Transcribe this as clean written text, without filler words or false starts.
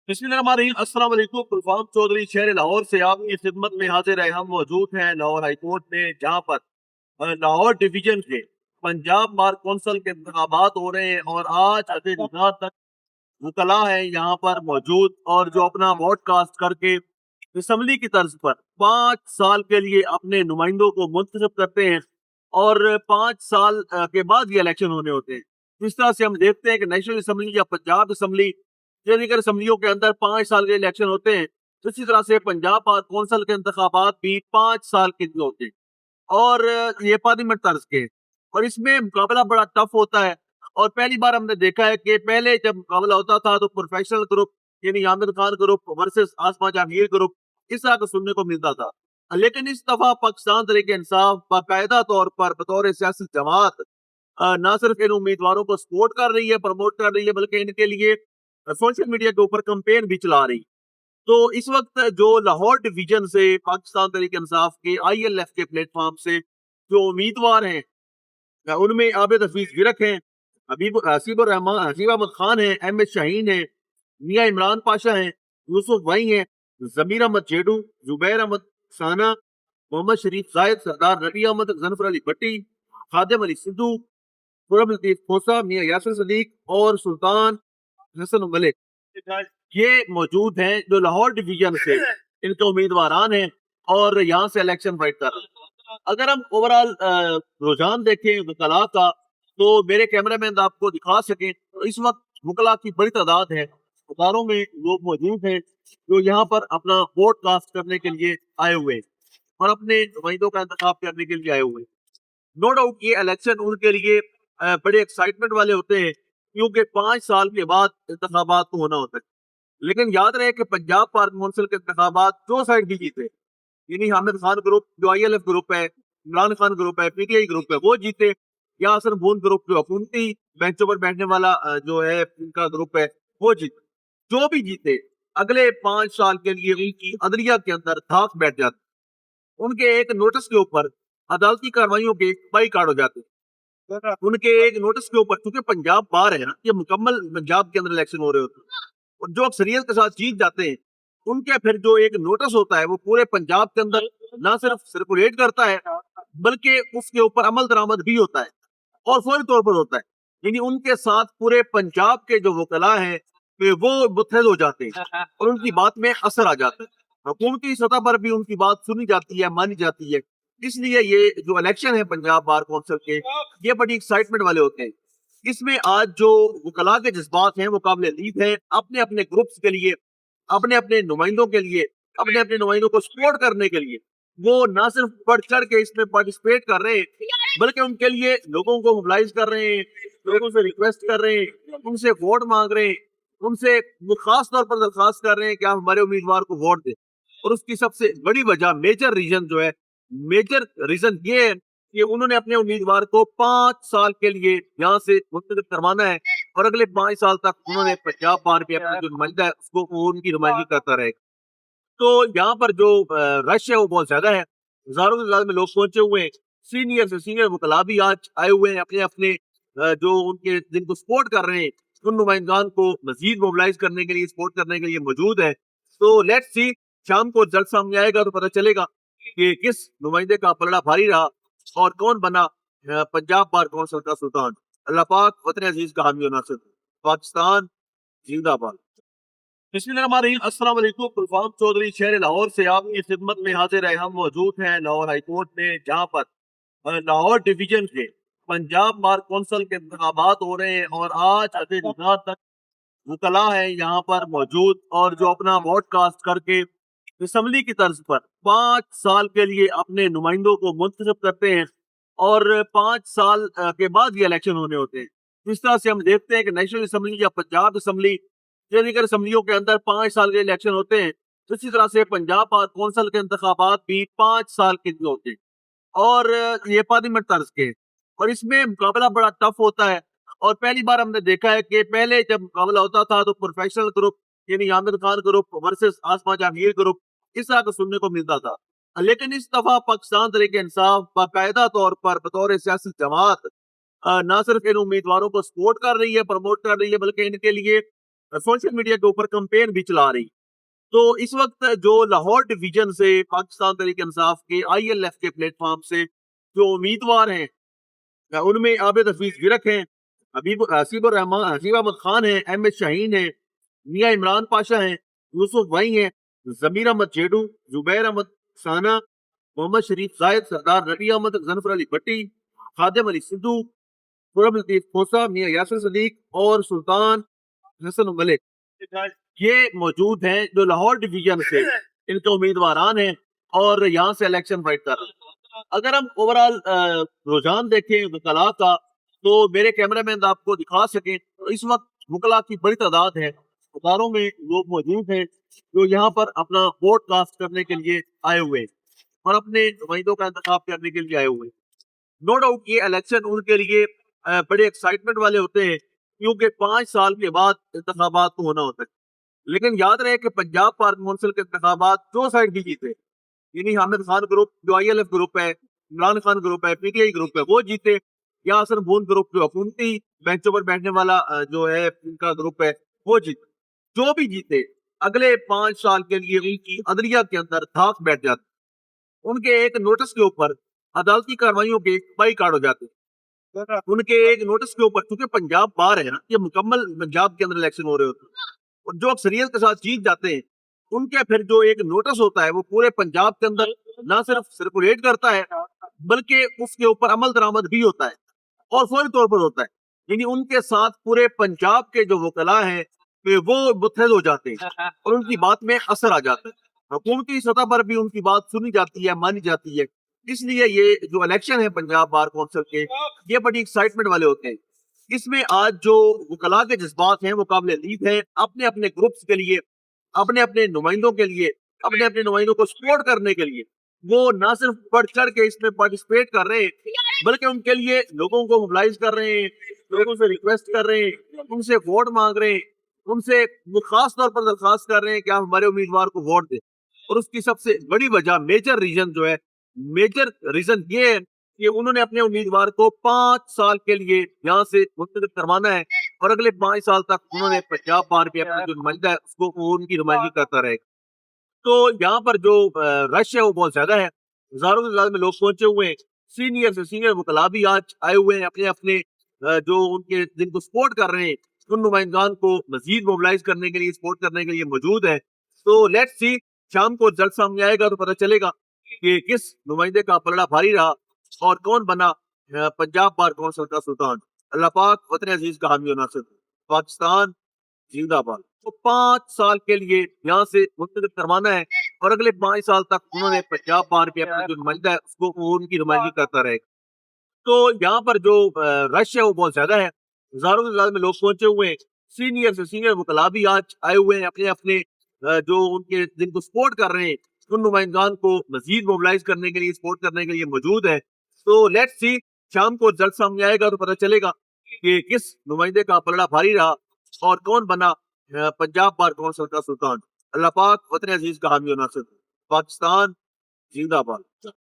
अस्सलाम वालेकुम। गुलफाम चौधरी शहर लाहौर से आपकी खिदमत में हाजिर है। हम मौजूद हैं लाहौर हाई कोर्ट में, जहाँ पर लाहौर डिवीजन के पंजाब बार कौंसिल के इंतखाबात हो रहे हैं और आज अदीदार तक वकला है यहाँ पर मौजूद, और जो अपना वोट कास्ट करके असम्बली की तर्ज पर 5 साल के लिए अपने नुमाइंदों को मुंतखब करते हैं और 5 साल के बाद ये इलेक्शन होने होते हैं। इस तरह से हम देखते हैं कि नेशनल असम्बली या पंजाब असम्बली या दीगर असम्बलियों के अंदर 5 साल के इलेक्शन होते हैं। तो इसी तरह से पंजाब बार कौंसिल के इंतखाबात भी 5 साल के लिए होते हैं और ये पार्लियामेंट तर्ज के, और इसमें मुकाबला बड़ा टफ होता है। और पहली बार हमने देखा है कि पहले जब मुकाबला होता था तो प्रोफेशनल ग्रुप यानी आमिर खान ग्रुप वर्सेस आसमा जहांगीर ग्रुप, इस तरह का सुनने को मिलता था। लेकिन इस दफा पाकिस्तान तहरीक इंसाफ बाकायदा तौर पर बतौर सियासी जमात ना सिर्फ इन उम्मीदवारों को सपोर्ट कर रही है, प्रमोट कर रही है, बल्कि इनके लिए सोशल मीडिया के ऊपर कंपेन भी चला रही। तो इस वक्त जो लाहौर डिवीजन से पाकिस्तान तहरीक इंसाफ के ILF के प्लेटफॉर्म से जो उम्मीदवार हैं, उनमें आबिद हफीज विरक हैं, हसीब रहमान, हसीब अहमद खान है, MS शाहीन है, मियाँ इमरान पाशा हैं, यूसुफ वही हैं, जमीर अहमद जेडू, जुबैर अहमद साना, मोहम्मद शरीफ जायद, सरदार रबी अहमद, जनफर अली भट्टी, खादिम अली सिद्धू, खुरम लतीफ खोसा, मियाँ यासिर सदीक और सुल्तान हसन मलिक, ये मौजूद हैं जो लाहौर डिवीजन से इनके उम्मीदवारान हैं और यहाँ से इलेक्शन फाइट कर रहे हैं। अगर हम ओवरऑल रुझान देखें वकला का, तो मेरे कैमरा मैन आपको दिखा सकें तो इस वक्त वकला की बड़ी तादाद है, हजारों में लोग मौजूद हैं जो यहाँ पर अपना वोट कास्ट करने के लिए आए हुए हैं और अपने नुमाइंदों का इंतखाब करने के लिए आए हुए हैं। नो डाउट ये इलेक्शन उनके लिए बड़े एक्साइटमेंट वाले होते हैं, क्योंकि 5 साल के बाद इंतखाबात को होना होता है। लेकिन याद रहे कि पंजाब बार कौंसिल के इंतखाबात जो साइड भी जीते, यानी हामिद खान ग्रुप जो ILF ग्रुप है, इमरान खान ग्रुप है, PTI ग्रुप है, वो जीते, या हसन बून ग्रुप जो हुकूमती बेंचों पर बैठने वाला जो है उनका ग्रुप है, वो जीते, जो भी जीते, अगले 5 साल के लिए उनकी अदलिया के अंदर धाक बैठ जाती, उनके एक नोटिस के ऊपर अदालती कार्रवाइयों के बाई कार्ड हो जाते, उनके एक नोटिस के ऊपर, क्योंकि पंजाब बार है ना, ये मुकम्मल पंजाब के अंदर इलेक्शन हो रहे होते हैं और जो अक्सरियत के साथ जीत जाते हैं, उनके फिर जो एक नोटिस होता है वो पूरे पंजाब के अंदर ना सिर्फ सर्कुलेट करता है, बल्कि उसके ऊपर अमल दरामद भी होता है और फौरी तौर पर होता है। यानी उनके साथ पूरे पंजाब के जो वकला हैं वो मुत्तहद हो जाते हैं और उनकी बात में असर आ जाता है, हुकूमती सतह पर भी उनकी बात सुनी जाती है, मानी जाती है। इसलिए ये जो इलेक्शन है पंजाब बार कौंसिल के, ये बड़ी एक्साइटमेंट वाले होते हैं। इसमें आज जो वकला के जज्बात हैं वो काबिल अदीब है, अपने अपने ग्रुप्स के लिए, अपने अपने नुमाइंदों के लिए, अपने अपने नुमाइंदों को सपोर्ट करने के लिए वो ना सिर्फ बढ़ चढ़ के इसमें पार्टिसिपेट कर रहे हैं, बल्कि उनके लिए लोगों को मोबिलाइज कर रहे हैं, लोगों से रिक्वेस्ट कर रहे हैं, उनसे वोट मांग रहे हैं, उनसे वो खास तौर पर दरखास्त कर रहे हैं कि आप हमारे उम्मीदवार को वोट दें। और उसकी सबसे बड़ी वजह, मेजर रीजन जो है, मेजर रीजन ये है कि उन्होंने अपने उम्मीदवार को 5 साल के लिए यहाँ से मुंतखब करवाना है और अगले 5 साल तक उन्होंने पंजाब बार पे अपना जो नुमाइंदा है उसको वो उनकी नुमाइंदगी करता रहेगा। तो यहाँ पर जो रश है वो बहुत ज्यादा है, हजारों की तादाद में लोग पहुंचे हुए हैं। सीनियर से सीनियर वकला भी आज आए हुए हैं, अपने अपने जो उनके जिनको सपोर्ट कर रहे हैं उन नुमाइंदान को मजीद मोबिलाइज करने के लिए, सपोर्ट करने के लिए मौजूद है। तो लेट्स सी, शाम को रिजल्ट सामने आएगा तो पता चलेगा कि किस नुमाइंदे का पलड़ा भारी रहा और कौन बना पंजाब बार कौंसिल का सुल्तान। अल्लाह पाक वतन अजीज का हामी और नासिर। पाकिस्तान जिंदाबाद। अस्सलाम वालेकुम। गुलफाम चौधरी शहर लाहौर से आपकी खिदमत में हाजिर है। हम मौजूद हैं लाहौर हाई कोर्ट में, जहाँ पर लाहौर डिवीजन के पंजाब बार कौंसिल के इंतखाबात हो रहे हैं और आज अदीदार तक वकला है यहाँ पर मौजूद, और जो अपना वोट कास्ट करके असम्बली की तर्ज पर 5 साल के लिए अपने नुमाइंदों को मुंतखब करते हैं और 5 साल के बाद ये इलेक्शन होने होते हैं। इस तरह से हम देखते हैं कि नेशनल असम्बली या पंजाब असम्बली या दीगर असम्बलियों के अंदर 5 साल के इलेक्शन होते हैं। तो इसी तरह से पंजाब बार कौंसिल के इंतखाबात भी 5 साल के लिए होते हैं और ये पार्लियामेंट तर्ज के, और इसमें मुकाबला बड़ा टफ होता है। और पहली बार हमने देखा है कि पहले जब मुकाबला होता था तो प्रोफेशनल ग्रुप यानी आमिर खान ग्रुप वर्सेस आसमा जहांगीर ग्रुप, इस तरह का सुनने को मिलता था। लेकिन इस दफा पाकिस्तान तहरीक इंसाफ बाकायदा तौर पर बतौर सियासी जमात ना सिर्फ इन उम्मीदवारों को सपोर्ट कर रही है, प्रमोट कर रही है, बल्कि इनके लिए सोशल मीडिया के ऊपर कंपेन भी चला रही। तो इस वक्त जो लाहौर डिवीजन से पाकिस्तान तहरीक इंसाफ के ILF के प्लेटफॉर्म से जो उम्मीदवार हैं, उनमें आबिद हफीज विरक हैं, हसीब अहमद खान हैं, अहमद शाहीन हैं, मियाँ इमरान पाशा हैं, यूसुफ वही हैं, जमीर अहमद जेडू, जुबैर अहमद साना, मोहम्मद शरीफ जायद, सरदार रबी अहमद, जनफर अली भट्टी, खादिम अली सिद्धू, खुरम लतीफ खोसा, मियाँ यासिर सदीक और सुल्तान हसन मलिक, ये मौजूद हैं जो लाहौर डिवीजन से इनके उम्मीदवारान हैं और यहाँ से इलेक्शन फाइट कर रहे हैं। अगर हम ओवरऑल रुझान देखें वकला का, तो मेरे कैमरामैन आपको दिखा सकें तो इस वक्त वकला की बड़ी तादाद है, हजारों में लोग मौजूद हैं जो यहाँ पर अपना वोट कास्ट करने के लिए आए हुए हैं और अपने नुमाइंदों का इंतखाब करने के लिए आए हुए हैं। नो डाउट ये इलेक्शन उनके लिए बड़े एक्साइटमेंट वाले होते हैं, क्योंकि 5 साल के बाद इंतखाबात को होना होता है। लेकिन याद रहे कि पंजाब पार कौंसिल के इंतखाबात जो साइड भी जीते, यानी हामिद खान ग्रुप जो ILF ग्रुप है, इमरान खान ग्रुप है, PTI ग्रुप है, वो जीते, या हसन बून ग्रुप जो हुकूमती बेंचों पर बैठने वाला जो है उनका ग्रुप है, वो जीते, जो भी जीते अगले 5 साल के लिए उनकी अदलिया के अंदर धाक बैठ जाती, उनके एक नोटिस के ऊपर अदालती कार्रवाइयों के बाईकाट हो जाते, उनके एक नोटिस के ऊपर, क्योंकि पंजाब बार है ना, ये मुकम्मल पंजाब के अंदर इलेक्शन हो रहे होते हैं और जो अक्सरियत के साथ जीत जाते हैं उनके फिर जो एक नोटिस होता है वो पूरे पंजाब के अंदर ना सिर्फ सर्कुलेट करता है बल्कि उसके ऊपर अमल दरामद भी होता है और फौरी तौर पर होता है। यानी उनके साथ पूरे पंजाब के जो वकला हैं वो मुत्तहद हो जाते हैं और उनकी बात में असर आ जाता है, हुकूमती सतह पर भी उनकी बात सुनी जाती है, मानी जाती है। इसलिए ये जो इलेक्शन है पंजाब बार कौंसिल के, ये बड़ी एक्साइटमेंट वाले होते हैं। इसमें आज जो वकला के जज्बात हैं वो काबिल अदीब हैं, अपने अपने ग्रुप्स के लिए, अपने अपने नुमाइंदों के लिए, अपने अपने नुमाइंदों को सपोर्ट करने के लिए वो ना सिर्फ बढ़ चढ़ के इसमें पार्टिसिपेट कर रहे हैं बल्कि उनके लिए लोगों को मोबिलाइज कर रहे हैं, लोगों से रिक्वेस्ट कर रहे हैं, उनसे वोट मांग रहे हैं, उनसे वो खास तौर पर दरखास्त कर रहे हैं कि आप हमारे उम्मीदवार को वोट दें। और उसकी सबसे बड़ी वजह, मेजर रीजन ये है कि उन्होंने अपने उम्मीदवार को 5 साल के लिए यहाँ से मुंतखब करवाना है और अगले 5 साल तक उन्होंने पंजाब बार पे अपना जो नुमाइंदा है उसको वो उनकी नुमाइंदगी करता रहेगा। तो यहाँ पर जो रश है वो बहुत ज्यादा है, हजारों की तादाद में लोग पहुंचे हुए हैं, सीनियर से सीनियर वकला भी आज आए हुए हैं, अपने अपने जो उनके जिनको सपोर्ट कर रहे हैं उन नुमाइंदान को मजीद मोबिलाइज करने के लिए, सपोर्ट करने के लिए मौजूद है। तो लेट्स सी, शाम को रिजल्ट सामने आएगा तो पता चलेगा कि किस नुमाइंदे का पलड़ा भारी रहा और कौन बना पंजाब बार कौंसिल का सुल्तान। अल्लाह पाक वतन अजीज का हामी और नासिर। पाकिस्तान जिंदाबाद। तो 5 साल के लिए यहाँ से मुंतखब करवाना है और अगले 5 साल तक उन्होंने पंजाब बार पे अपना जो नुमाइंदा है उसको वो उनकी नुमाइंदगी करता रहेगा। तो यहाँ पर जो रश है वो बहुत ज्यादा है, हजारों की तादाद में लोग पहुंचे हुए हैं, सीनियर से सीनियर वकला भी आज आए हुए हैं, अपने अपने जो उनके जिनको सपोर्ट कर रहे हैं उन नुमाइंदान को मजीद मोबिलाइज करने के लिए, सपोर्ट करने के लिए मौजूद है। तो लेट्स सी, शाम को रिजल्ट सामने आएगा तो पता चलेगा कि किस नुमाइंदे का पलड़ा भारी रहा और कौन बना पंजाब बार कौंसिल का सुल्तान। अल्लाह पाक वतन अजीज का हामी और नासिर। पाकिस्तान जिंदाबाद।